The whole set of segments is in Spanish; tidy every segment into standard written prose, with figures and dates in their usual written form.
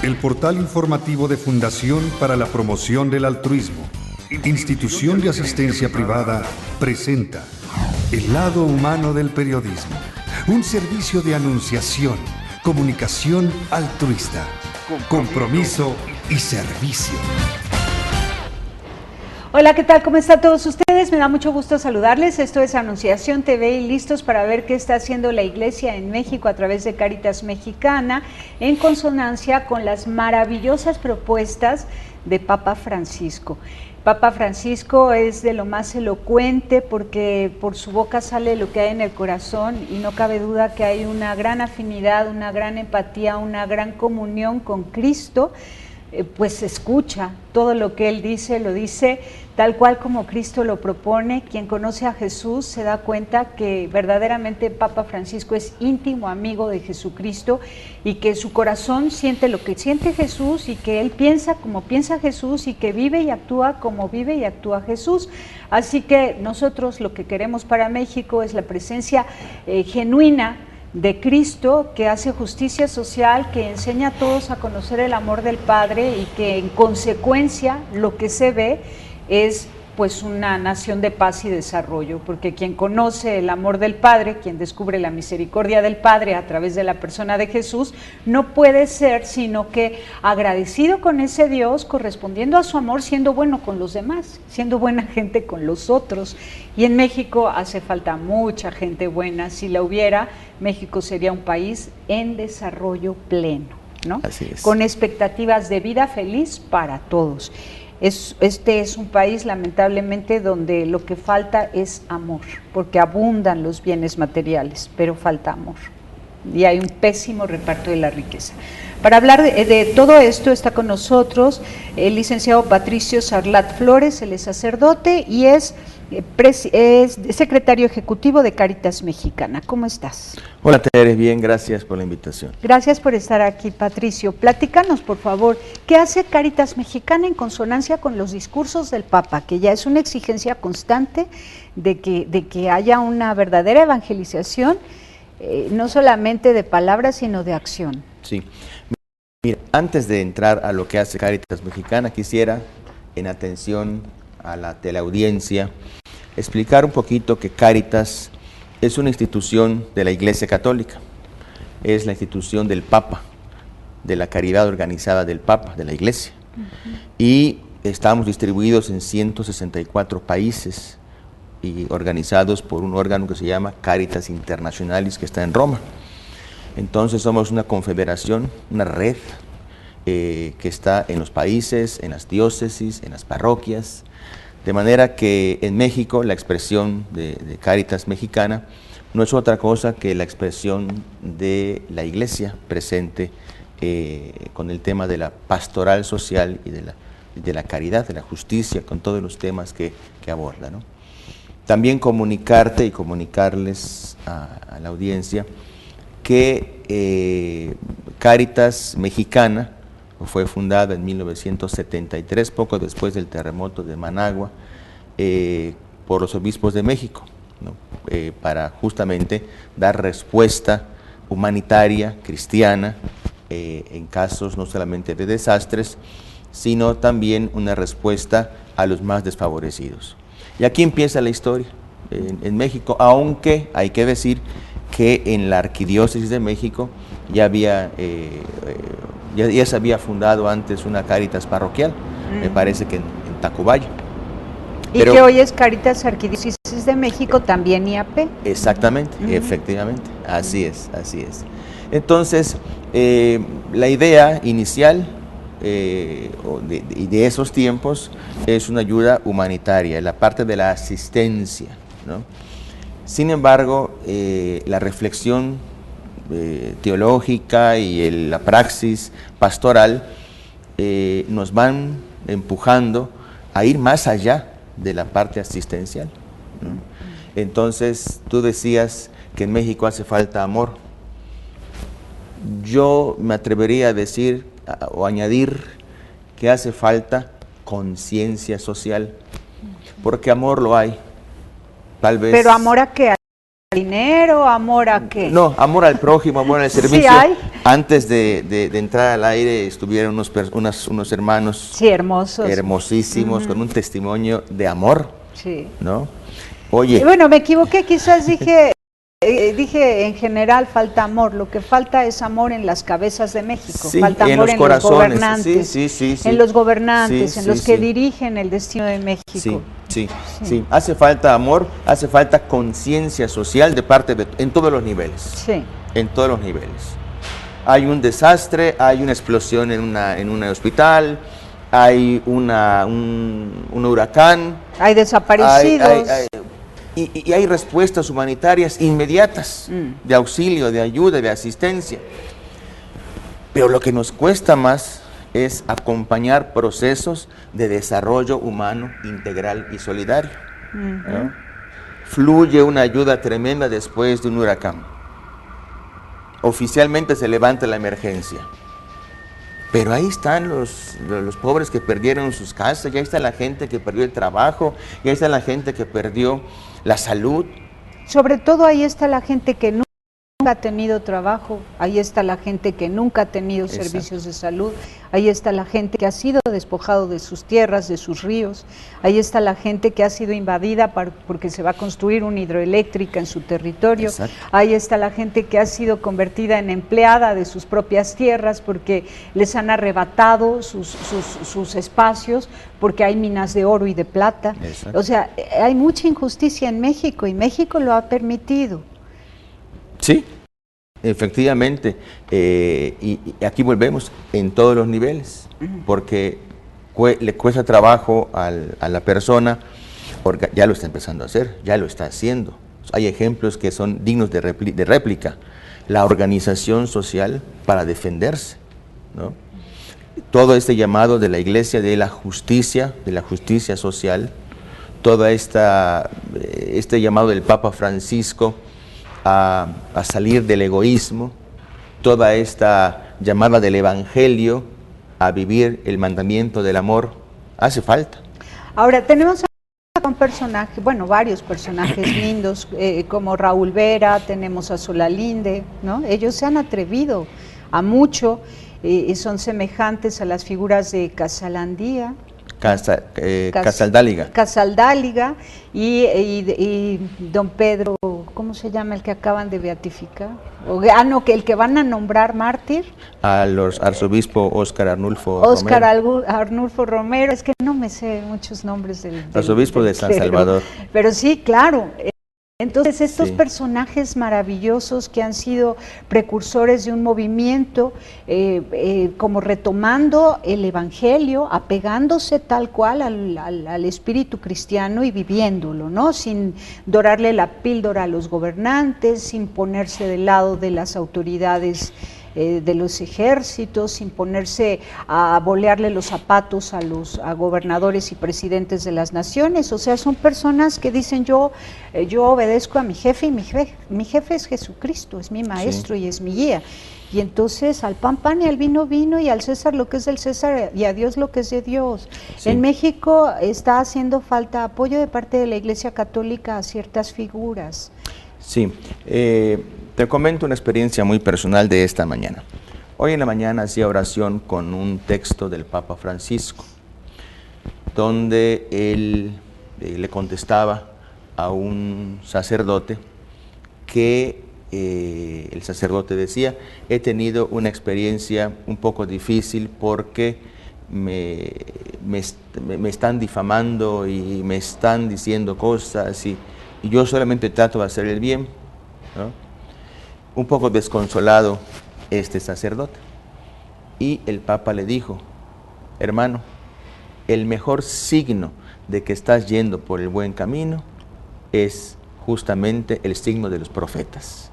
El portal informativo de Fundación para la Promoción del Altruismo, institución de asistencia privada, presenta El lado humano del periodismo, un servicio de anunciación, comunicación altruista, compromiso y servicio. Hola, ¿qué tal? ¿Cómo están todos ustedes? Me da mucho gusto saludarles. Esto es Anunciación TV y listos para ver qué está haciendo la Iglesia en México a través de Cáritas Mexicana, en consonancia con las maravillosas propuestas de Papa Francisco. Papa Francisco es de lo más elocuente porque por su boca sale lo que hay en el corazón y no cabe duda que hay una gran afinidad, una gran empatía, una gran comunión con Cristo. Pues escucha todo lo que Él dice, lo dice tal cual como Cristo lo propone. Quien conoce a Jesús se da cuenta que verdaderamente Papa Francisco es íntimo amigo de Jesucristo y que su corazón siente lo que siente Jesús y que Él piensa como piensa Jesús y que vive y actúa como vive y actúa Jesús. Así que nosotros lo que queremos para México es la presencia genuina de Cristo, que hace justicia social, que enseña a todos a conocer el amor del Padre y que en consecuencia lo que se ve es pues una nación de paz y desarrollo, porque quien conoce el amor del Padre, quien descubre la misericordia del Padre a través de la persona de Jesús, no puede ser sino que agradecido con ese Dios, correspondiendo a su amor, siendo bueno con los demás, siendo buena gente con los otros. Y en México hace falta mucha gente buena. Si la hubiera, México sería un país en desarrollo pleno, ¿no? Así es. Con expectativas de vida feliz para todos. Este es un país, lamentablemente, donde lo que falta es amor, porque abundan los bienes materiales, pero falta amor. Y hay un pésimo reparto de la riqueza. Para hablar de todo esto está con nosotros el licenciado Patricio Sarlat Flores. Él es sacerdote y es secretario ejecutivo de Cáritas Mexicana. ¿Cómo estás? Hola, Tere, bien, gracias por la invitación. Gracias por estar aquí, Patricio. Platícanos, por favor, ¿qué hace Cáritas Mexicana en consonancia con los discursos del Papa? Que ya es una exigencia constante de que haya una verdadera evangelización, no solamente de palabras, sino de acción. Sí. Mira, antes de entrar a lo que hace Cáritas Mexicana, quisiera, en atención a la teleaudiencia, explicar un poquito que Cáritas es una institución de la Iglesia Católica, es la institución del Papa, de la caridad organizada del Papa, de la Iglesia. Y estamos distribuidos en 164 países y organizados por un órgano que se llama Caritas Internationalis, que está en Roma. Entonces somos una confederación, una red que está en los países, en las diócesis, en las parroquias, de manera que en México la expresión de Cáritas Mexicana no es otra cosa que la expresión de la Iglesia presente con el tema de la pastoral social y de la caridad, de la justicia, con todos los temas que aborda, ¿no? También comunicarte y comunicarles a la audiencia que Cáritas Mexicana fue fundada en 1973, poco después del terremoto de Managua, por los obispos de México, ¿no? Para justamente dar respuesta humanitaria, cristiana, en casos no solamente de desastres, sino también una respuesta a los más desfavorecidos. Y aquí empieza la historia en México, aunque hay que decir que en la Arquidiócesis de México ya se había fundado antes una Cáritas parroquial, me parece que en Tacubaya. Y que hoy es Cáritas Arquidiócesis de México, también IAP. Exactamente, efectivamente, así es, así es. Entonces, la idea inicial de esos tiempos es una ayuda humanitaria, la parte de la asistencia, ¿no? Sin embargo, la reflexión teológica y la praxis pastoral nos van empujando a ir más allá de la parte asistencial, ¿no? Entonces, tú decías que en México hace falta amor. Yo me atrevería a decir o añadir que hace falta conciencia social, porque amor lo hay. Tal vez. ¿Pero amor a qué? ¿Al dinero? ¿Amor a qué? No, amor al prójimo, amor al servicio. Sí hay. Antes de entrar al aire estuvieron unos hermanos, sí, hermosos, hermosísimos, con un testimonio de amor, sí, ¿no? Oye. Y bueno, me equivoqué, quizás dije en general falta amor, lo que falta es amor en las cabezas de México, sí, falta amor en los gobernantes, sí, en los gobernantes, sí, en los sí, que sí. dirigen el destino de México. Sí, hace falta amor, hace falta conciencia social de parte en todos los niveles, sí, en todos los niveles. Hay un desastre, hay una explosión en un hospital, hay un huracán, hay desaparecidos, y hay respuestas humanitarias inmediatas de auxilio, de ayuda, de asistencia. Pero lo que nos cuesta más es acompañar procesos de desarrollo humano integral y solidario. ¿No? Fluye una ayuda tremenda después de un huracán. Oficialmente se levanta la emergencia. Pero ahí están los pobres que perdieron sus casas, ya está la gente que perdió el trabajo, ya está la gente que perdió la salud. Sobre todo ahí está la gente que nunca ha tenido trabajo, ahí está la gente que nunca ha tenido servicios de salud, ahí está la gente que ha sido despojado de sus tierras, de sus ríos, ahí está la gente que ha sido invadida porque se va a construir una hidroeléctrica en su territorio, ahí está la gente que ha sido convertida en empleada de sus propias tierras porque les han arrebatado sus espacios, porque hay minas de oro y de plata. O sea, hay mucha injusticia en México y México lo ha permitido. Sí, efectivamente, y aquí volvemos en todos los niveles, porque le cuesta trabajo a la persona, porque ya lo está empezando a hacer, ya lo está haciendo. Hay ejemplos que son dignos de réplica. La organización social para defenderse, ¿no? Todo este llamado de la Iglesia de la justicia social, todo este llamado del Papa Francisco a salir del egoísmo, toda esta llamada del Evangelio a vivir el mandamiento del amor, hace falta. Ahora, tenemos un personaje, bueno, varios personajes lindos, como Raúl Vera, tenemos a Solalinde, ¿no? Ellos se han atrevido a mucho, y son semejantes a las figuras de Casalandia, Casaldáliga y don Pedro, ¿cómo se llama el que acaban de beatificar? Que el que van a nombrar mártir. Arzobispo Óscar Arnulfo Romero. Es que no me sé muchos nombres del arzobispo de San Salvador. Pero sí, claro. Entonces estos personajes maravillosos que han sido precursores de un movimiento, como retomando el Evangelio, apegándose tal cual al espíritu cristiano y viviéndolo, ¿no? Sin dorarle la píldora a los gobernantes, sin ponerse del lado de las autoridades de los ejércitos, sin ponerse a bolearle los zapatos a gobernadores y presidentes de las naciones. O sea, son personas que dicen yo obedezco a mi jefe y mi jefe es Jesucristo, es mi maestro y es mi guía. Y entonces al pan pan y al vino vino y al César lo que es del César y a Dios lo que es de Dios. En México está haciendo falta apoyo de parte de la Iglesia Católica a ciertas figuras. Sí, te comento una experiencia muy personal de esta mañana. Hoy en la mañana hacía oración con un texto del Papa Francisco, donde él le contestaba a un sacerdote que el sacerdote decía: he tenido una experiencia un poco difícil porque me están difamando y me están diciendo cosas y yo solamente trato de hacer el bien, ¿no? Un poco desconsolado este sacerdote. Y el Papa le dijo: hermano, el mejor signo de que estás yendo por el buen camino es justamente el signo de los profetas,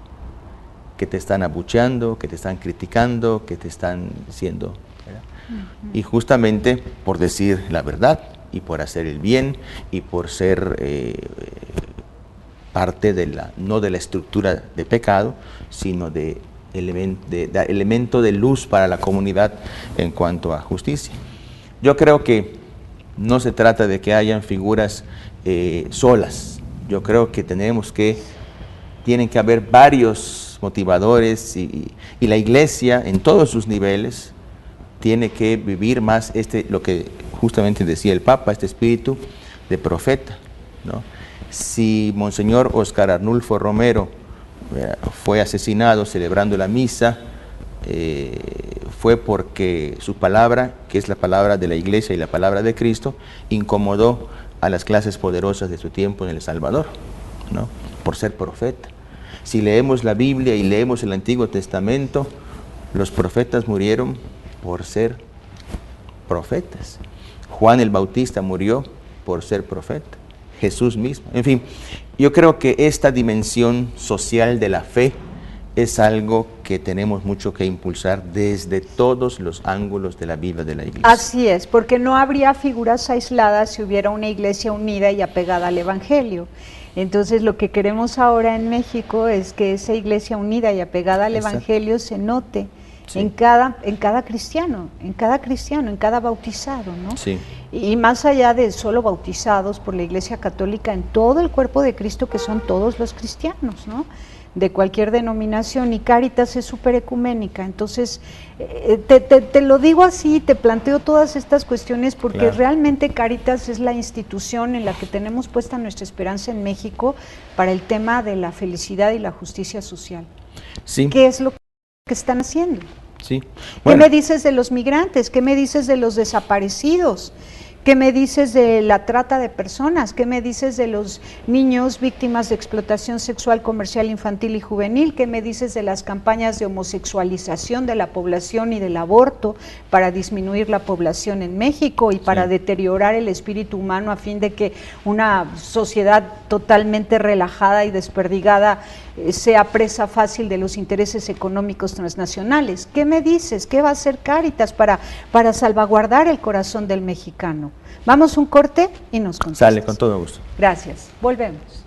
que te están abucheando, que te están criticando, que te están diciendo, ¿verdad? Y justamente por decir la verdad y por hacer el bien y por ser parte no de la estructura de pecado, sino de elemento de luz para la comunidad en cuanto a justicia. Yo creo que no se trata de que hayan figuras solas. Yo creo que tienen que haber varios los motivadores y la iglesia en todos sus niveles tiene que vivir más lo que justamente decía el Papa, este espíritu de profeta, ¿no? Si Monseñor Óscar Arnulfo Romero fue asesinado celebrando la misa, fue porque su palabra, que es la palabra de la iglesia y la palabra de Cristo, incomodó a las clases poderosas de su tiempo en El Salvador, ¿no? Por ser profeta. Si leemos la Biblia y leemos el Antiguo Testamento, los profetas murieron por ser profetas. Juan el Bautista murió por ser profeta. Jesús mismo. En fin, yo creo que esta dimensión social de la fe es algo que tenemos mucho que impulsar desde todos los ángulos de la vida de la iglesia. Así es, porque no habría figuras aisladas si hubiera una iglesia unida y apegada al Evangelio. Entonces lo que queremos ahora en México es que esa iglesia unida y apegada al Evangelio se note en cada cristiano, en cada bautizado, ¿no? Sí. Y más allá de solo bautizados por la Iglesia Católica, en todo el cuerpo de Cristo, que son todos los cristianos, ¿no? De cualquier denominación, y Cáritas es súper ecuménica. Entonces, te lo digo así, te planteo todas estas cuestiones porque realmente Cáritas es la institución en la que tenemos puesta nuestra esperanza en México para el tema de la felicidad y la justicia social. Sí. ¿Qué es lo que están haciendo? Sí. ¿Qué Bueno. me dices de los migrantes? ¿Qué me dices de los desaparecidos? ¿Qué me dices de la trata de personas? ¿Qué me dices de los niños víctimas de explotación sexual, comercial, infantil y juvenil? ¿Qué me dices de las campañas de homosexualización de la población y del aborto para disminuir la población en México y para deteriorar el espíritu humano a fin de que una sociedad totalmente relajada y desperdigada sea presa fácil de los intereses económicos transnacionales? ¿Qué me dices? ¿Qué va a hacer Cáritas para salvaguardar el corazón del mexicano? Vamos un corte y nos contestas. Sale, con todo gusto. Gracias. Volvemos.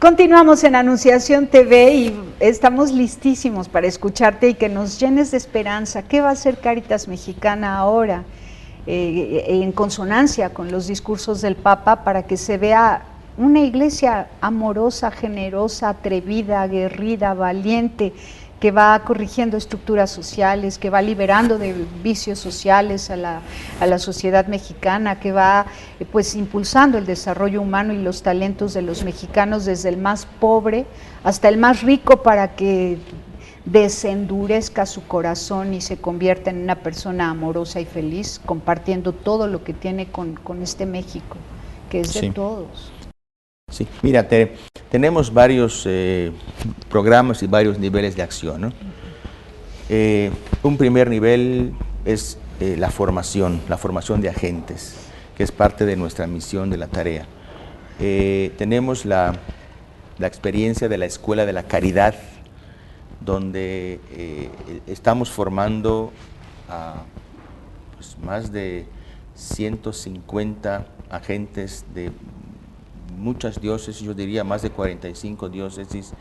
Continuamos en Anunciación TV y estamos listísimos para escucharte y que nos llenes de esperanza. ¿Qué va a hacer Cáritas Mexicana ahora? En consonancia con los discursos del Papa, para que se vea una iglesia amorosa, generosa, atrevida, aguerrida, valiente, que va corrigiendo estructuras sociales, que va liberando de vicios sociales a la sociedad mexicana, que va pues impulsando el desarrollo humano y los talentos de los mexicanos desde el más pobre hasta el más rico, para que desendurezca su corazón y se convierta en una persona amorosa y feliz, compartiendo todo lo que tiene con este México, que es de todos. Sí, mira, tenemos varios programas y varios niveles de acción, ¿no? Un primer nivel es la formación de agentes, que es parte de nuestra misión, de la tarea. Tenemos la experiencia de la Escuela de la Caridad, donde estamos formando a pues, más de 150 agentes de muchas diócesis, yo diría más de 45 diócesis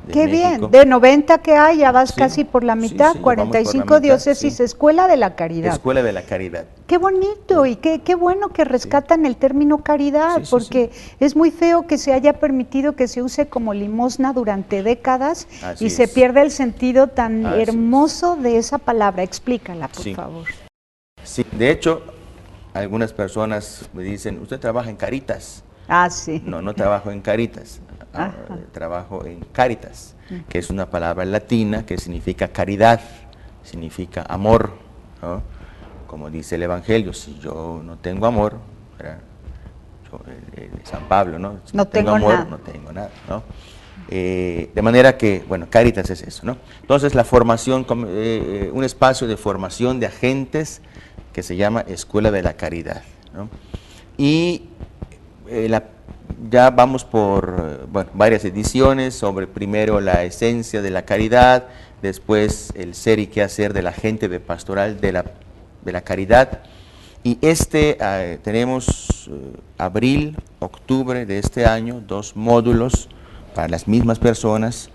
de ¡Qué México. bien! De 90 que hay, ya vas casi por la mitad, sí, 45 por la mitad, diócesis, Escuela de la Caridad. Escuela de la Caridad. ¡Qué bonito! Y qué bueno que rescatan el término caridad, porque es muy feo que se haya permitido que se use como limosna durante décadas y se pierda el sentido tan hermoso de esa palabra. Explícala, por favor. Sí, de hecho, algunas personas me dicen, ¿usted trabaja en Caritas? Ah, sí. No trabajo en Caritas, trabajo en Caritas, que es una palabra latina que significa caridad, significa amor, ¿no? Como dice el Evangelio, si yo no tengo amor, San Pablo, ¿no? Si no tengo amor, nada. No tengo nada, ¿no? De manera que, bueno, Cáritas es eso, ¿no? Entonces la formación, un espacio de formación de agentes que se llama Escuela de la Caridad, ¿no? Y ya vamos por varias ediciones sobre primero la esencia de la caridad, después el ser y qué hacer de la gente de pastoral de la caridad. Y tenemos abril, octubre de este año, 2 módulos para las mismas personas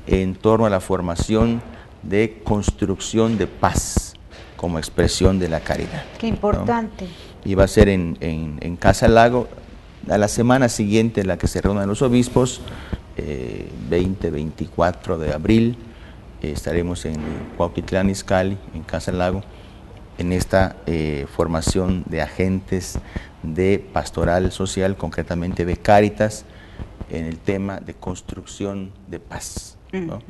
en torno a la formación de construcción de paz como expresión de la caridad. ¡Qué importante! ¿No? Y va a ser en Casa Lago. A la semana siguiente, en la que se reúnan los obispos, 20-24 de abril, estaremos en Cuautitlán Izcalli, en Casa Lago, en esta formación de agentes de pastoral social, concretamente de Cáritas, en el tema de construcción de paz, ¿no?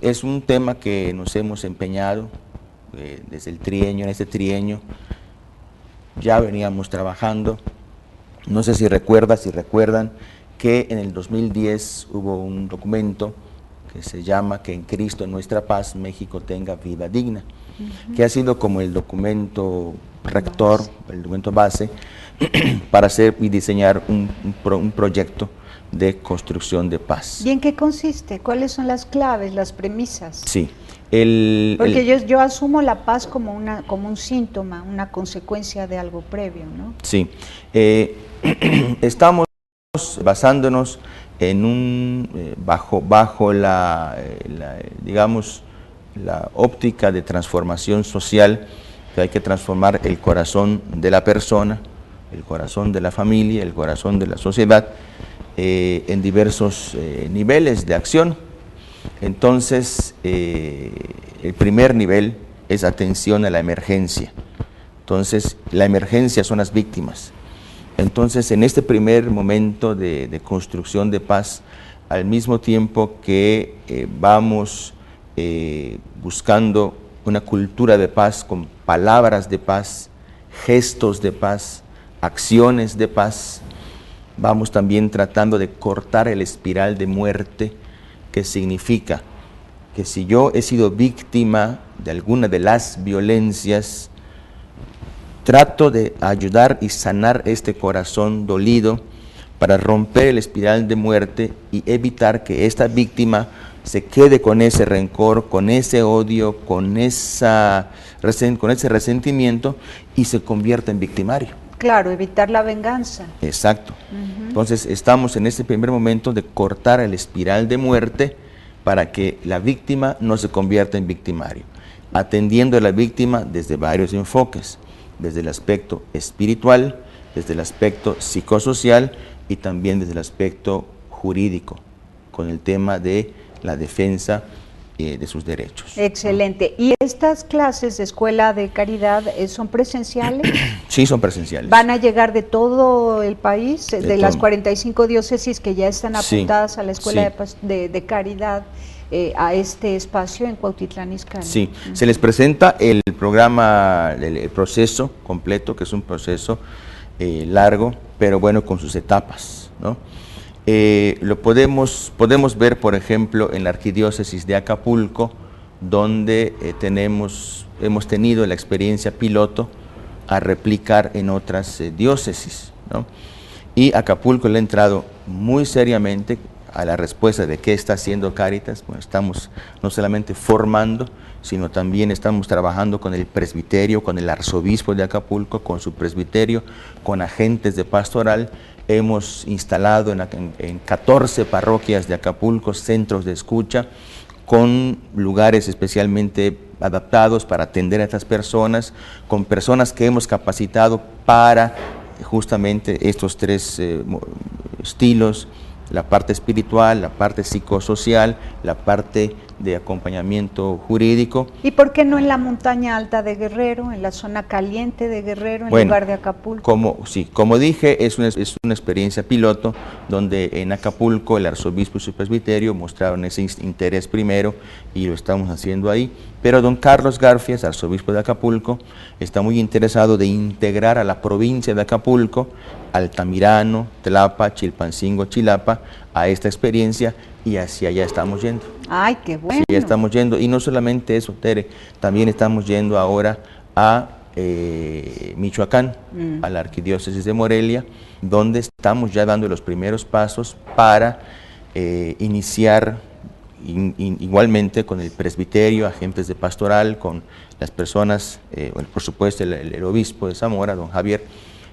Es un tema que nos hemos empeñado desde el trienio, en este trienio, ya veníamos trabajando. No sé si recuerdan que en el 2010 hubo un documento que se llama Que en Cristo nuestra paz México tenga vida digna, que ha sido como el documento rector, el documento base, para hacer y diseñar un proyecto de construcción de paz. ¿Y en qué consiste? ¿Cuáles son las claves, las premisas? Sí. Porque yo asumo la paz como un síntoma, una consecuencia de algo previo, ¿no? Sí. Estamos basándonos en bajo la óptica de transformación social, que hay que transformar el corazón de la persona, el corazón de la familia, el corazón de la sociedad, en diversos niveles de acción. Entonces, el primer nivel es atención a la emergencia. Entonces, la emergencia son las víctimas. Entonces, en este primer momento de construcción de paz, al mismo tiempo que vamos buscando una cultura de paz con palabras de paz, gestos de paz, acciones de paz, vamos también tratando de cortar el espiral de muerte, que significa que si yo he sido víctima de alguna de las violencias, trato de ayudar y sanar este corazón dolido para romper el espiral de muerte y evitar que esta víctima se quede con ese rencor, con ese odio, con ese resentimiento y se convierta en victimario. Claro, evitar la venganza. Exacto. Entonces estamos en este primer momento de cortar el espiral de muerte para que la víctima no se convierta en victimario, atendiendo a la víctima desde varios enfoques, desde el aspecto espiritual, desde el aspecto psicosocial y también desde el aspecto jurídico, con el tema de la defensa de sus derechos. Excelente. ¿Y estas clases de escuela de caridad son presenciales? Sí, son presenciales. ¿Van a llegar de todo el país, de las todo. 45 diócesis que ya están apuntadas Sí, a la escuela sí. de caridad, a este espacio en Cuautitlán Izcalli? Sí, se les presenta el programa, el proceso completo, que es un proceso largo, pero bueno, con sus etapas, ¿no? Lo podemos ver, por ejemplo, en la Arquidiócesis de Acapulco, donde hemos tenido la experiencia piloto a replicar en otras diócesis, ¿no? Y Acapulco le ha entrado muy seriamente a la respuesta de qué está haciendo Cáritas. Bueno, estamos no solamente formando, sino también estamos trabajando con el presbiterio, con el arzobispo de Acapulco, con su presbiterio, con agentes de pastoral. Hemos instalado en 14 parroquias de Acapulco centros de escucha con lugares especialmente adaptados para atender a estas personas, con personas que hemos capacitado para justamente estos tres estilos: la parte espiritual, la parte psicosocial, la parte de acompañamiento jurídico. ¿Y por qué no en la montaña alta de Guerrero, en la zona caliente de Guerrero, en lugar de Acapulco? Como dije, es una experiencia piloto donde en Acapulco el arzobispo y su presbiterio mostraron ese interés primero y lo estamos haciendo ahí, pero don Carlos Garfias, arzobispo de Acapulco, está muy interesado de integrar a la provincia de Acapulco, Altamirano, Tlapa, Chilpancingo, Chilapa, a esta experiencia, y hacia allá estamos yendo. ¡Ay, qué bueno! Hacia allá estamos yendo, y no solamente eso, Tere, también estamos yendo ahora a Michoacán, a la Arquidiócesis de Morelia, donde estamos ya dando los primeros pasos para iniciar igualmente con el presbiterio, agentes de pastoral, con las personas, por supuesto el obispo de Zamora, don Javier,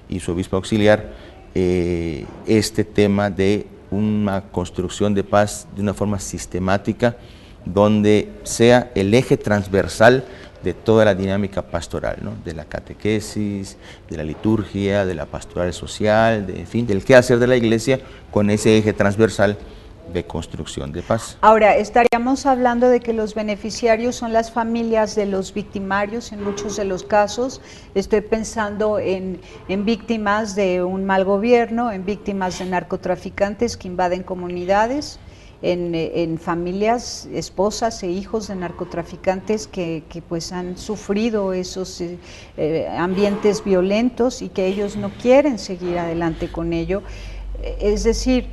y su obispo auxiliar, este tema de una construcción de paz de una forma sistemática, donde sea el eje transversal de toda la dinámica pastoral, ¿no? De la catequesis, de la liturgia, de la pastoral social, en fin, del quehacer de la Iglesia, con ese eje transversal de construcción de paz. Ahora, estaríamos hablando de que los beneficiarios son las familias de los victimarios en muchos de los casos. Estoy pensando en víctimas de un mal gobierno, en víctimas de narcotraficantes que invaden comunidades, en familias, esposas e hijos de narcotraficantes que pues han sufrido esos ambientes violentos y que ellos no quieren seguir adelante con ello. Es decir,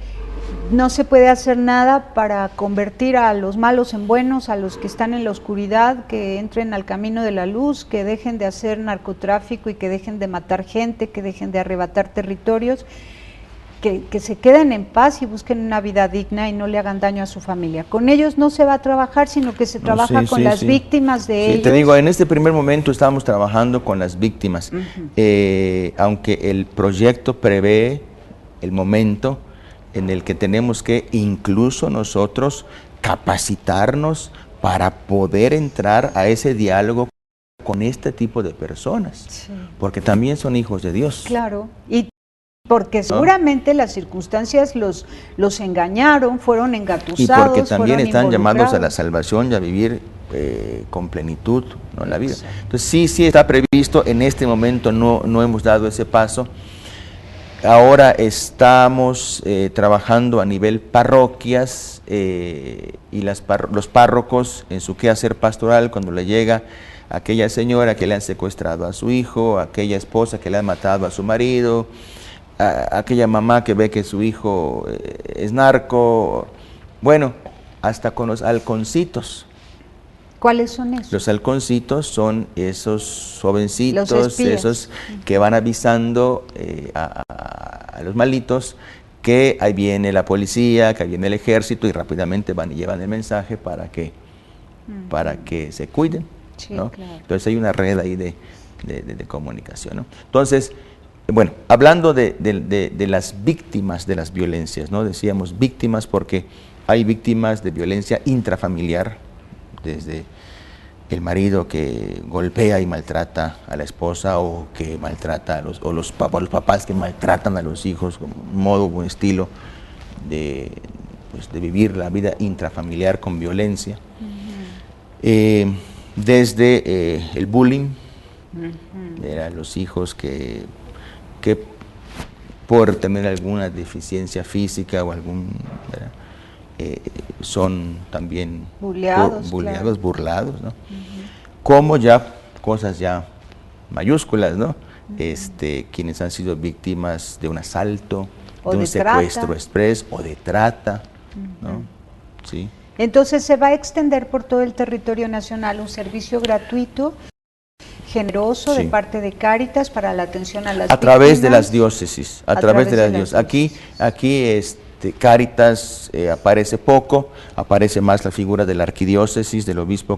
no se puede hacer nada para convertir a los malos en buenos, a los que están en la oscuridad, que entren al camino de la luz, que dejen de hacer narcotráfico y que dejen de matar gente, que dejen de arrebatar territorios, que se queden en paz y busquen una vida digna y no le hagan daño a su familia. Con ellos no se va a trabajar, sino que se trabaja con las víctimas de ellos. Te digo, en este primer momento estamos trabajando con las víctimas, aunque el proyecto prevé el momento en el que tenemos que incluso nosotros capacitarnos para poder entrar a ese diálogo con este tipo de personas, sí, porque también son hijos de Dios. Claro, y porque seguramente las circunstancias los engañaron, fueron engatusados. Y porque también están llamados a la salvación y a vivir con plenitud, ¿no?, en la vida. Entonces sí está previsto, en este momento no hemos dado ese paso. Ahora estamos trabajando a nivel parroquias y los párrocos en su quehacer pastoral, cuando le llega aquella señora que le han secuestrado a su hijo, aquella esposa que le han matado a su marido, aquella mamá que ve que su hijo es narco, bueno, hasta con los halconcitos. ¿Cuáles son esos? Los halconcitos son esos jovencitos, esos que van avisando a los malitos que ahí viene la policía, que ahí viene el ejército, y rápidamente van y llevan el mensaje para que se cuiden, sí, ¿no? Claro. Entonces hay una red ahí de comunicación, ¿no? Entonces, bueno, hablando de las víctimas de las violencias, ¿no? Decíamos víctimas porque hay víctimas de violencia intrafamiliar, desde el marido que golpea y maltrata a la esposa, o que maltrata a los papás que maltratan a los hijos, con un modo, un estilo de vivir la vida intrafamiliar con violencia. Desde el bullying, los hijos que por tener alguna deficiencia física o son también bulleados, burlados, ¿no? Como ya cosas ya mayúsculas, ¿no? Quienes han sido víctimas de un asalto, o de un secuestro trata. express o de trata, ¿no? Sí. Entonces se va a extender por todo el territorio nacional un servicio gratuito, generoso, Sí. de parte de Cáritas para la atención a las A través de víctimas. las diócesis, a través de las diócesis. Aquí Cáritas aparece poco, aparece más la figura de la arquidiócesis, del obispo,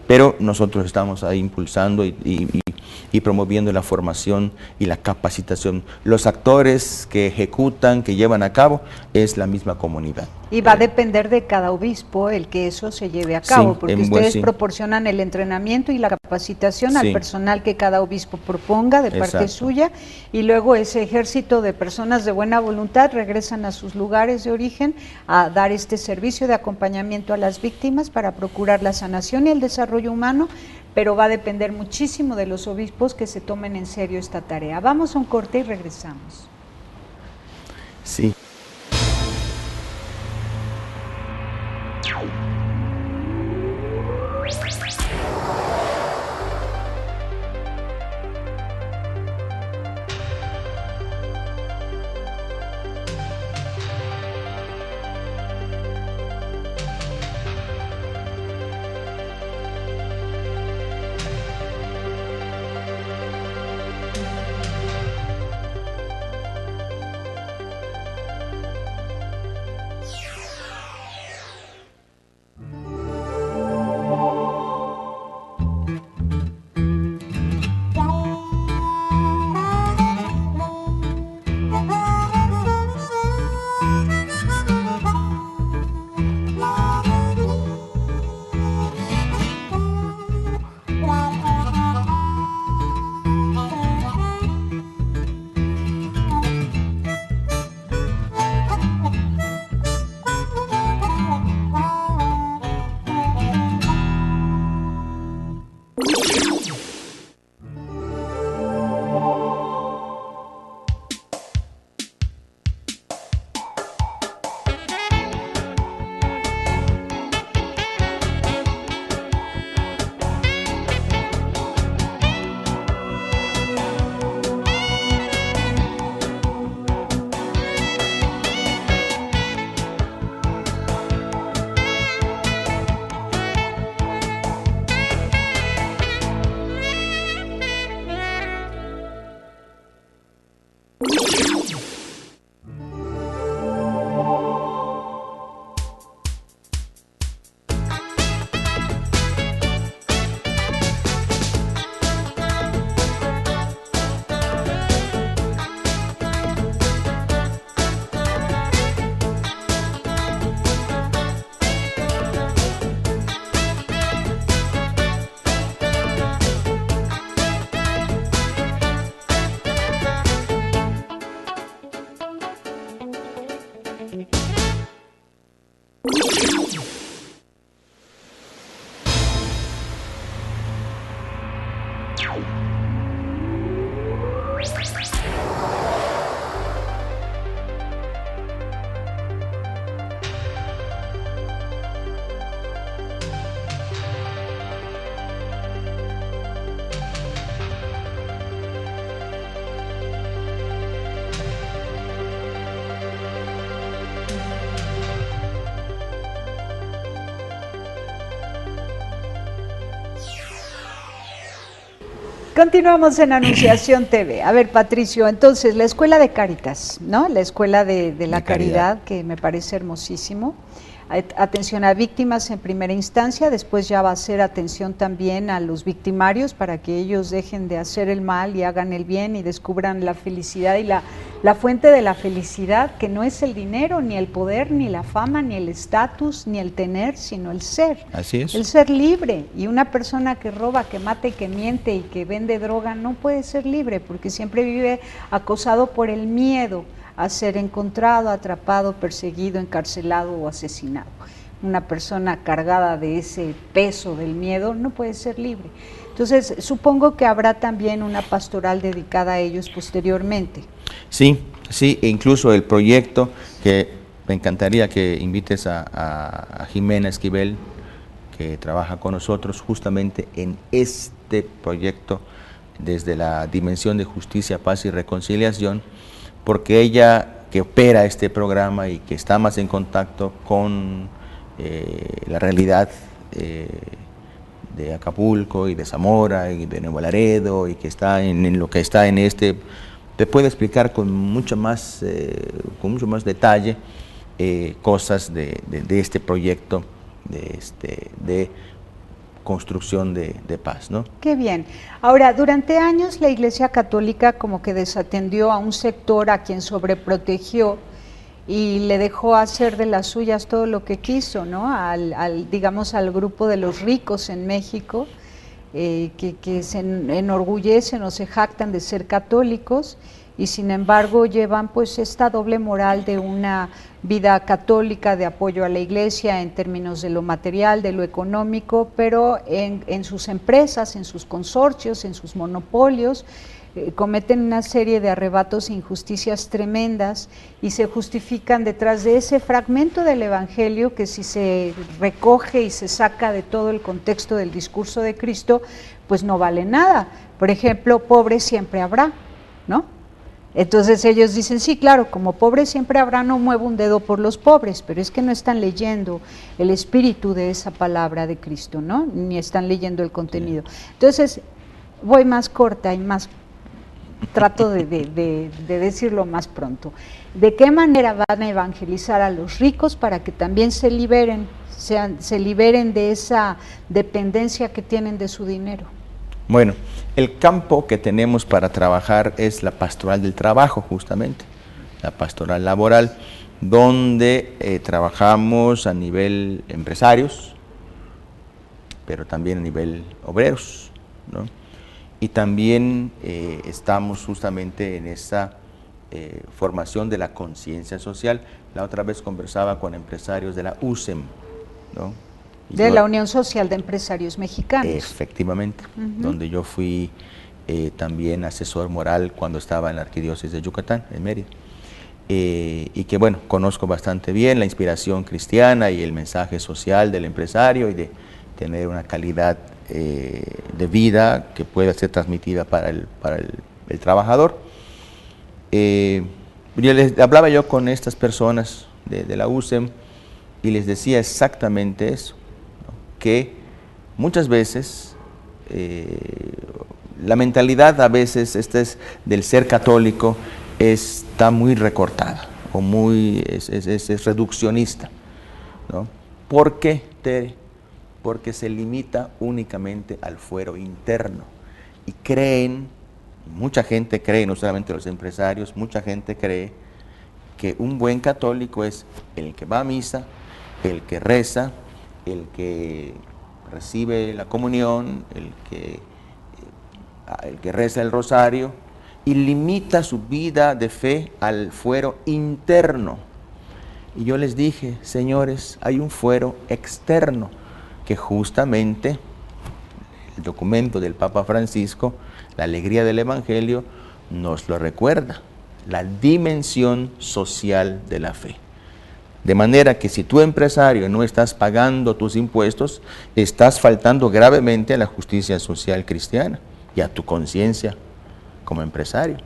pero nosotros estamos ahí impulsando y promoviendo la formación y la capacitación. Los actores que ejecutan, que llevan a cabo, es la misma comunidad. Y va a depender de cada obispo el que eso se lleve a cabo, Sí, porque sí. proporcionan el entrenamiento y la capacitación al Sí. personal que cada obispo proponga de parte Exacto. suya, y luego ese ejército de personas de buena voluntad regresan a sus lugares de origen a dar este servicio de acompañamiento a las víctimas para procurar la sanación y el desarrollo humano, pero va a depender muchísimo de los obispos que se tomen en serio esta tarea. Vamos a un corte y regresamos. Sí. Continuamos en Anunciación TV. A ver, Patricio, entonces, la Escuela de Cáritas, ¿no? La Escuela de la De Caridad. Caridad, que me parece hermosísimo. atención a víctimas en primera instancia, después ya va a ser atención también a los victimarios para que ellos dejen de hacer el mal y hagan el bien y descubran la felicidad y la fuente de la felicidad, que no es el dinero, ni el poder, ni la fama, ni el estatus, ni el tener, sino el ser. Así es. El ser libre. Y una persona que roba, que mata y que miente y que vende droga no puede ser libre, porque siempre vive acosado por el miedo a ser encontrado, atrapado, perseguido, encarcelado o asesinado. Una persona cargada de ese peso del miedo no puede ser libre. Entonces, supongo que habrá también una pastoral dedicada a ellos posteriormente. Sí, sí, e incluso el proyecto, que me encantaría que invites a Jimena Esquivel, que trabaja con nosotros justamente en este proyecto desde la dimensión de justicia, paz y reconciliación, porque ella que opera este programa y que está más en contacto con la realidad de Acapulco y de Zamora y de Nuevo Laredo, y que está en lo que está en este, te puede explicar con mucho más detalle cosas de este proyecto de construcción de paz, ¿no? Qué bien. Ahora, durante años la Iglesia Católica como que desatendió a un sector a quien sobreprotegió y le dejó hacer de las suyas todo lo que quiso, ¿no? Digamos, al grupo de los ricos en México, que se enorgullecen o se jactan de ser católicos, y sin embargo llevan pues esta doble moral de una vida católica de apoyo a la Iglesia en términos de lo material, de lo económico, pero en sus empresas, en sus consorcios, en sus monopolios, cometen una serie de arrebatos e injusticias tremendas y se justifican detrás de ese fragmento del Evangelio que, si se recoge y se saca de todo el contexto del discurso de Cristo, pues no vale nada. Por ejemplo, pobre siempre habrá, ¿no? Entonces ellos dicen, sí, claro, como pobre siempre habrá, no muevo un dedo por los pobres, pero es que no están leyendo el espíritu de esa palabra de Cristo, ¿no? Ni están leyendo el contenido. Entonces, voy más corta y más, trato de decirlo más pronto. ¿De qué manera van a evangelizar a los ricos para que también se liberen de esa dependencia que tienen de su dinero? Bueno, el campo que tenemos para trabajar es la pastoral del trabajo, justamente, la pastoral laboral, donde trabajamos a nivel empresarios, pero también a nivel obreros, ¿no? Y también estamos justamente en esa formación de la conciencia social. La otra vez conversaba con empresarios de la USEM, ¿no? De la Unión Social de Empresarios Mexicanos. Efectivamente, donde yo fui también asesor moral cuando estaba en la Arquidiócesis de Yucatán, en Mérida. Y que bueno, conozco bastante bien la inspiración cristiana y el mensaje social del empresario y de tener una calidad de vida que pueda ser transmitida para el trabajador. Hablaba yo con estas personas de la USEM y les decía exactamente eso, que muchas veces la mentalidad a veces del ser católico está muy recortada o es reduccionista, ¿no? ¿Por qué, Tere? Porque se limita únicamente al fuero interno y mucha gente cree, no solamente los empresarios, mucha gente cree que un buen católico es el que va a misa, el que reza, el que recibe la comunión, el que reza el rosario, y limita su vida de fe al fuero interno. Y yo les dije, señores, hay un fuero externo que justamente el documento del Papa Francisco, la alegría del Evangelio, nos lo recuerda, la dimensión social de la fe. De manera que si tú, empresario, no estás pagando tus impuestos, estás faltando gravemente a la justicia social cristiana y a tu conciencia como empresario.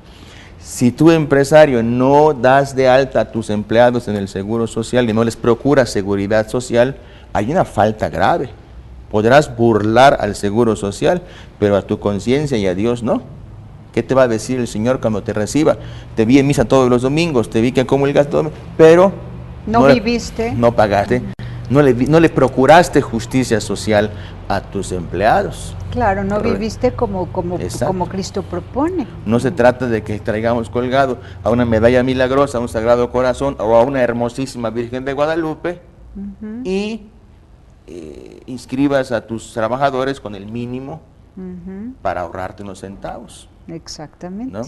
Si tú, empresario, no das de alta a tus empleados en el seguro social y no les procuras seguridad social, hay una falta grave. Podrás burlar al seguro social, pero a tu conciencia y a Dios no. ¿Qué te va a decir el Señor cuando te reciba? Te vi en misa todos los domingos, te vi que comulgas todo, pero no viviste, no pagaste no le procuraste justicia social a tus empleados. Claro, no viviste como Exacto. Cristo propone. No se trata de que traigamos colgado a una medalla milagrosa, a un Sagrado Corazón o a una hermosísima Virgen de Guadalupe y inscribas a tus trabajadores con el mínimo para ahorrarte unos centavos. Exactamente. ¿No?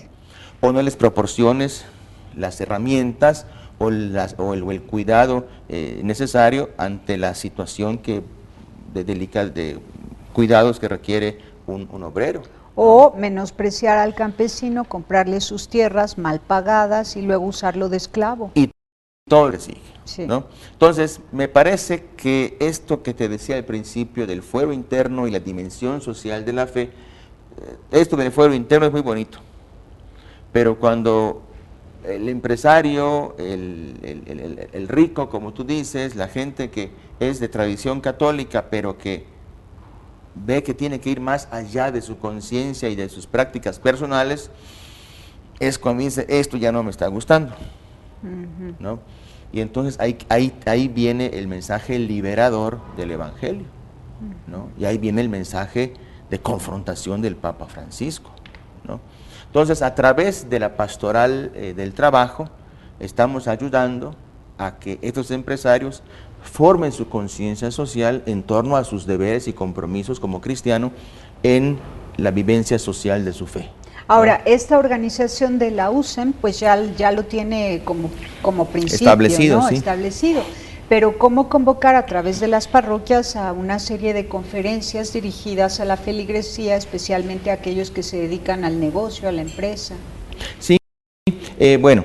O no les proporciones las herramientas o el cuidado necesario ante la situación de cuidados que requiere un obrero. O menospreciar al campesino, comprarle sus tierras mal pagadas y luego usarlo de esclavo. Y todo le sigue. Sí. ¿No? Entonces, me parece que esto que te decía al principio del fuero interno y la dimensión social de la fe, esto del fuero interno es muy bonito, pero cuando el empresario, el rico, como tú dices, la gente que es de tradición católica, pero que ve que tiene que ir más allá de su conciencia y de sus prácticas personales, es cuando dice, esto ya no me está gustando, ¿no? Y entonces ahí viene el mensaje liberador del Evangelio, ¿no? Y ahí viene el mensaje de confrontación del Papa Francisco, ¿no? Entonces, a través de la pastoral del trabajo, estamos ayudando a que estos empresarios formen su conciencia social en torno a sus deberes y compromisos como cristiano en la vivencia social de su fe. Ahora, esta organización de la USEM, pues ya lo tiene como principio, establecido, ¿no? Sí. Establecido. Pero ¿cómo convocar a través de las parroquias a una serie de conferencias dirigidas a la feligresía, especialmente a aquellos que se dedican al negocio, a la empresa? Sí, bueno,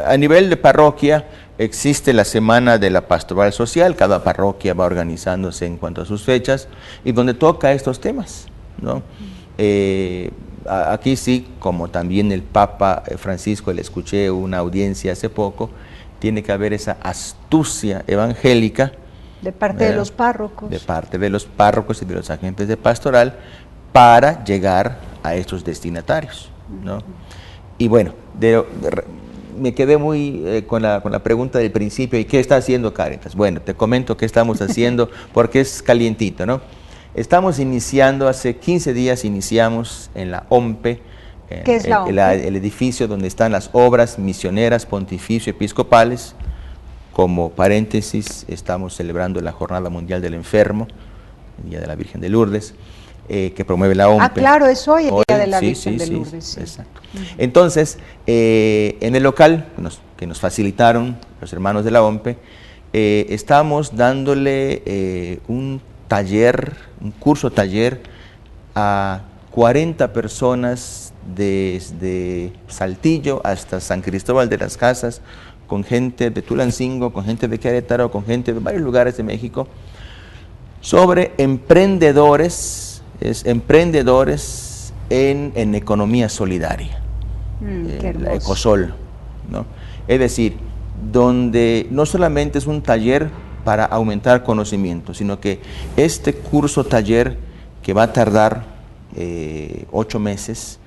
a nivel de parroquia existe la Semana de la Pastoral Social, cada parroquia va organizándose en cuanto a sus fechas y donde toca estos temas, ¿no? Aquí sí, como también el Papa Francisco, le escuché una audiencia hace poco, tiene que haber esa astucia evangélica. De parte de los párrocos. De parte de los párrocos y de los agentes de pastoral para llegar a estos destinatarios, ¿no? Y bueno, me quedé muy con la pregunta del principio, ¿y qué está haciendo Cáritas? Bueno, te comento qué estamos haciendo porque es calientito, ¿no? Estamos iniciando, hace 15 días iniciamos en la OMPE, ¿qué es la OMPE? El edificio donde están las obras misioneras pontificio episcopales. Como paréntesis, estamos celebrando la Jornada Mundial del Enfermo, el Día de la Virgen de Lourdes, que promueve la OMPE. Ah, claro, es hoy el Día de la Virgen de Lourdes. Sí. Exacto. Entonces, en el local que nos facilitaron los hermanos de la OMPE, estamos dándole un curso taller a 40 personas desde Saltillo hasta San Cristóbal de las Casas, con gente de Tulancingo, con gente de Querétaro, con gente de varios lugares de México, sobre emprendedores en economía solidaria, la Ecosol, ¿no? Es decir, donde no solamente es un taller para aumentar conocimiento, sino que este curso taller, que va a tardar 8 meses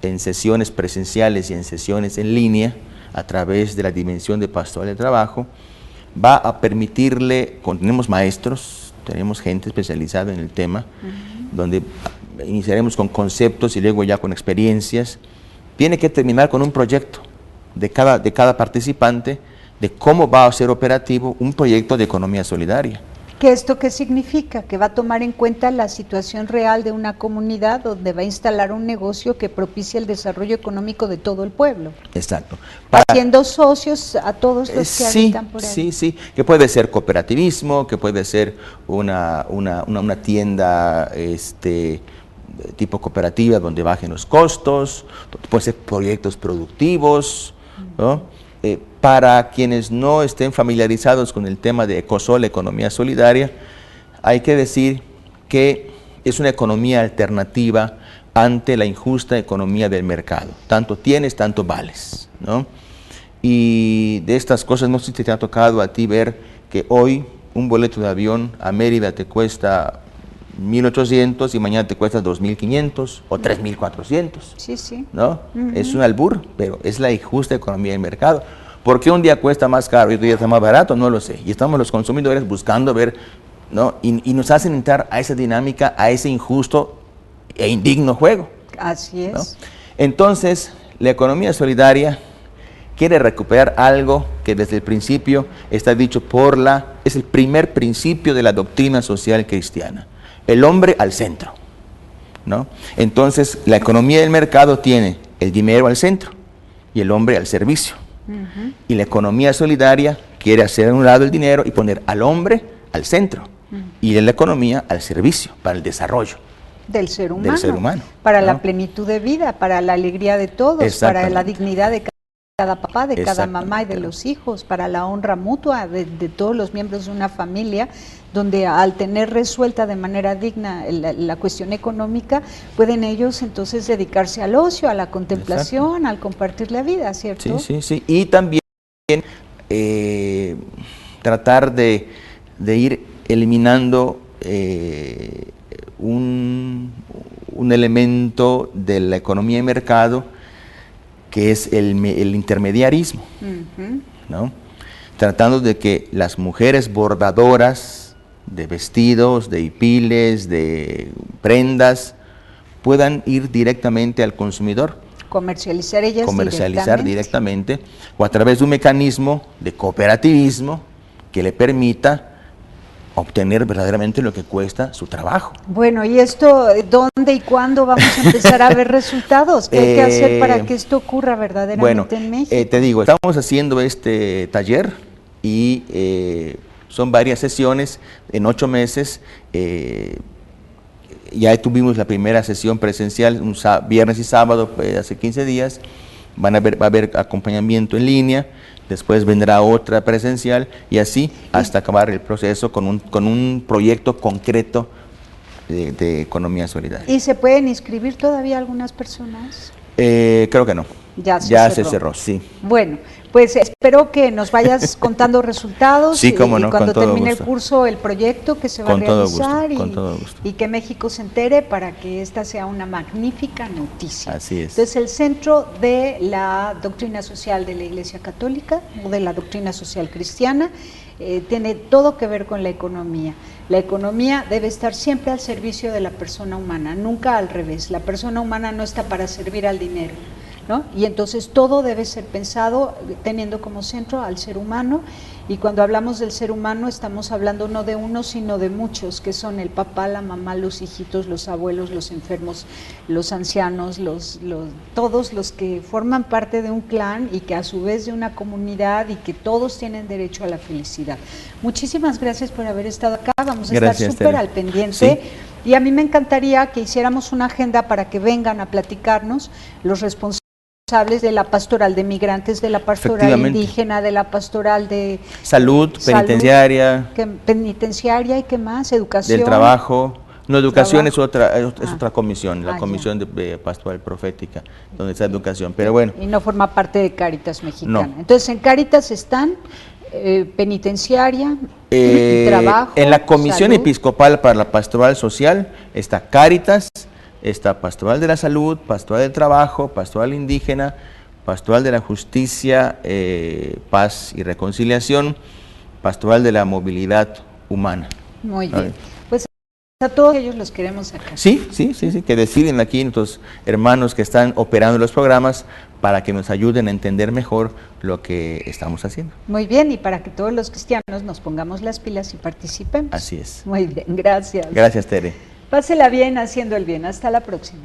en sesiones presenciales y en sesiones en línea a través de la dimensión de pastoral de trabajo, va a permitirle, tenemos maestros, tenemos gente especializada en el tema, donde iniciaremos con conceptos y luego ya con experiencias. Tiene que terminar con un proyecto de cada participante, de cómo va a ser operativo un proyecto de economía solidaria. ¿Esto qué significa? Que va a tomar en cuenta la situación real de una comunidad donde va a instalar un negocio que propicie el desarrollo económico de todo el pueblo. Exacto. Haciendo socios a todos los que habitan por ahí. Sí, que puede ser cooperativismo, que puede ser una tienda tipo cooperativa donde bajen los costos, puede ser proyectos productivos, ¿no? Para quienes no estén familiarizados con el tema de Ecosol, economía solidaria, hay que decir que es una economía alternativa ante la injusta economía del mercado. Tanto tienes, tanto vales, ¿no? Y de estas cosas, no sé si te ha tocado a ti ver que hoy un boleto de avión a Mérida te cuesta 1.800 y mañana te cuesta 2.500 o 3.400. Sí. ¿No? Es un albur, pero es la injusta economía del mercado. ¿Por qué un día cuesta más caro y otro día está más barato? No lo sé. Y estamos los consumidores buscando ver, ¿no? Y nos hacen entrar a esa dinámica, a ese injusto e indigno juego. Así es. ¿No? Entonces, la economía solidaria quiere recuperar algo que desde el principio está dicho es el primer principio de la doctrina social cristiana, el hombre al centro, ¿no? Entonces, la economía del mercado tiene el dinero al centro y el hombre al servicio. Y la economía solidaria quiere hacer a un lado el dinero y poner al hombre al centro y la economía al servicio, para el desarrollo del ser humano, ¿no? Para la plenitud de vida, para la alegría de todos, para la dignidad de cada papá, de cada mamá y de los hijos, para la honra mutua de todos los miembros de una familia, donde al tener resuelta de manera digna la cuestión económica, pueden ellos entonces dedicarse al ocio, a la contemplación, al compartir la vida, ¿cierto? Sí. Y también tratar de ir eliminando un elemento de la economía de mercado que es el intermediarismo, ¿no? Tratando de que las mujeres bordadoras de vestidos, de hipiles, de prendas, puedan ir directamente al consumidor. Comercializar ellas directamente, o a través de un mecanismo de cooperativismo que le permita obtener verdaderamente lo que cuesta su trabajo. Bueno, ¿y esto dónde y cuándo vamos a empezar a ver resultados? ¿Qué hay que hacer para que esto ocurra verdaderamente en México? Te digo, estamos haciendo este taller y son varias sesiones en 8 meses. Ya tuvimos la primera sesión presencial, viernes y sábado, hace 15 días. Va a haber acompañamiento en línea. Después vendrá otra presencial y así hasta acabar el proceso con un proyecto concreto de economía solidaria. ¿Y se pueden inscribir todavía algunas personas? Creo que no. Ya se cerró, sí. Bueno, pues espero que nos vayas contando resultados sí, cómo no, y cuando termine gusto. el curso, el proyecto que se va a realizar con todo gusto. Y que México se entere para que esta sea una magnífica noticia. Así es. Entonces, el Centro de la Doctrina Social de la Iglesia Católica o de la Doctrina Social Cristiana tiene todo que ver con la economía. La economía debe estar siempre al servicio de la persona humana, nunca al revés. La persona humana no está para servir al dinero, ¿no? Y entonces todo debe ser pensado teniendo como centro al ser humano, y cuando hablamos del ser humano estamos hablando no de uno sino de muchos, que son el papá, la mamá, los hijitos, los abuelos, los enfermos, los ancianos, todos los que forman parte de un clan y que a su vez de una comunidad y que todos tienen derecho a la felicidad. Muchísimas gracias por haber estado acá, vamos a estar súper al pendiente. Sí. Y a mí me encantaría que hiciéramos una agenda para que vengan a platicarnos los responsables de la pastoral de migrantes, de la pastoral indígena, de la pastoral de salud, penitenciaria, penitenciaria y qué más, educación, del trabajo. No, educación es otra comisión, la comisión de pastoral profética, donde está educación, pero bueno. Y no forma parte de Cáritas Mexicana. No. Entonces en Cáritas están penitenciaria, y trabajo. En la Comisión salud. Episcopal para la Pastoral Social está Cáritas, está Pastoral de la Salud, Pastoral del Trabajo, Pastoral Indígena, Pastoral de la Justicia, Paz y Reconciliación, Pastoral de la Movilidad Humana. Muy bien. Pues a todos ellos los queremos acá. Sí, que deciden aquí nuestros hermanos que están operando los programas para que nos ayuden a entender mejor lo que estamos haciendo. Muy bien, y para que todos los cristianos nos pongamos las pilas y participemos. Así es. Muy bien, gracias. Gracias, Tere. Pásela bien haciendo el bien. Hasta la próxima.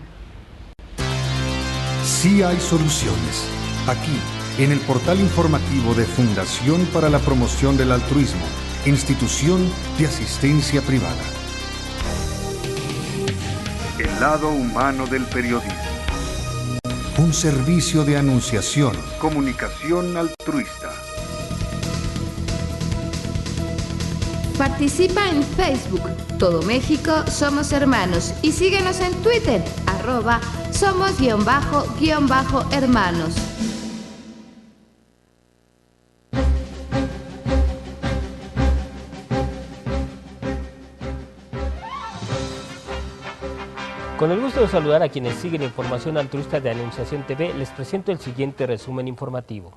Sí hay soluciones. Aquí, en el portal informativo de Fundación para la Promoción del Altruismo, Institución de Asistencia Privada. El lado humano del periodismo. Un servicio de anunciación, comunicación altruista. Participa en Facebook, Todo México Somos Hermanos, y síguenos en Twitter, @somos_hermanos. Con el gusto de saludar a quienes siguen información altruista de Anunciación TV, les presento el siguiente resumen informativo.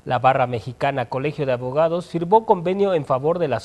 La Barra Mexicana Colegio de Abogados firmó convenio en favor de las